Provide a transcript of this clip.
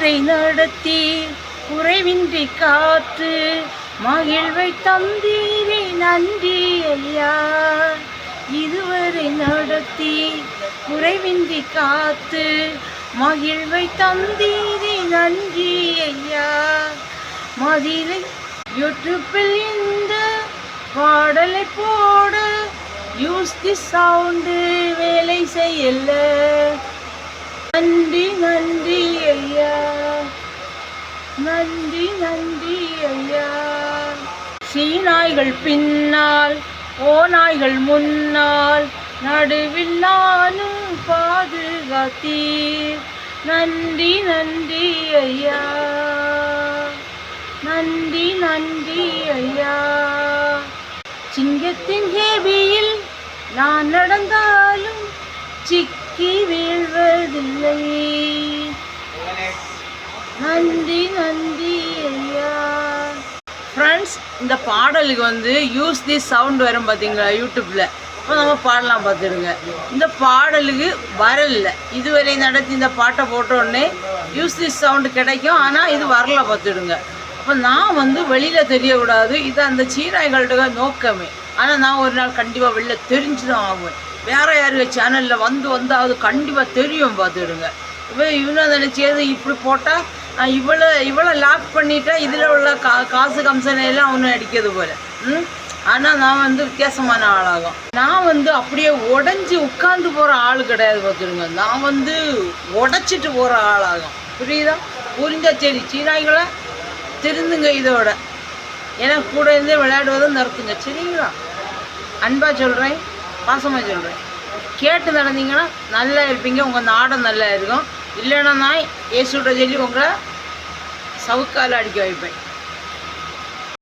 இதுவரை நடத்தி குறைவின்றி காத்து மகிழ்வை தந்தீரே நன்றி ஐயா. இதுவரை நடத்தி குறைவின்றி காத்து மகிழ்வை தந்தீரே நன்றி ஐயா. மதிலை யூடியூப்பில் இந்த பாடலை போட யூஸ் தி சவுண்டு வேலை செய்யல. நன்றி நன்றி ஐயா, நன்றி நன்றி ஐயா. சீநாய்கள் பின்னால் ஓநாய்கள் முன்னால் நடுவில் நானும் பாதுகாத்தீர். நன்றி நன்றி ஐயா, நன்றி நன்றி ஐயா. சிங்கத்தின் ஹேபியில் நான் நடந்தாலும் சிக்கி வீழ்வதில்லை. நன்றி நன்றி ஐயா. ஃப்ரெண்ட்ஸ், இந்த பாடலுக்கு யூஸ் தி சவுண்ட் வரும் பார்த்தீங்களா யூடியூப்பில், இப்போ நம்ம பாடலாம் பார்த்துடுங்க. இந்த பாடலுக்கு வரல, இதுவரை நடத்தி இந்த பாட்டை போட்டோடனே யூஸ் தி சவுண்டு கிடைக்கும், ஆனால் இது வரல பார்த்துடுங்க. அப்போ நான் வெளியில் தெரியக்கூடாது, இது அந்த சீனாய்கள்ட்ட நோக்கமே. ஆனால் நான் ஒரு நாள் கண்டிப்பாக வெளில தெரிஞ்சு தான் ஆகுவேன். வேறு யாருக்கு சேனலில் வந்தாவது கண்டிப்பாக தெரியும் பார்த்துடுங்க. இப்போ இவனை நினச்சது இப்படி போட்டால் இவ்வளோ லாக் பண்ணிட்டா இதில் உள்ள காசு கம்சனையெல்லாம் அவனு அடிக்கிறது போல். ஆனால் நான் வித்தியாசமான ஆளாகும். நான் அப்படியே உடஞ்சி உட்காந்து போகிற ஆள் கிடையாது பார்த்துடுங்க. நான் உடச்சிட்டு போகிற ஆளாகும். புரியுதா? புரிஞ்சா சரி. சீனாய்களை திருந்துங்க இதோட. எனக்கு கூட இருந்தே விளையாடுவதை நிறுத்துங்க, சரிங்களா? அன்பாக சொல்கிறேன், பாசமாக சொல்கிறேன். கேட்டு நடந்தீங்கன்னா நல்லா இருப்பீங்க, உங்கள் நாடும் நல்லா இருக்கும். இல்லைன்னா நான் ஏசுகிட்ட சொல்லி உங்களை சவுக்கால் அடிக்க வைப்பேன்.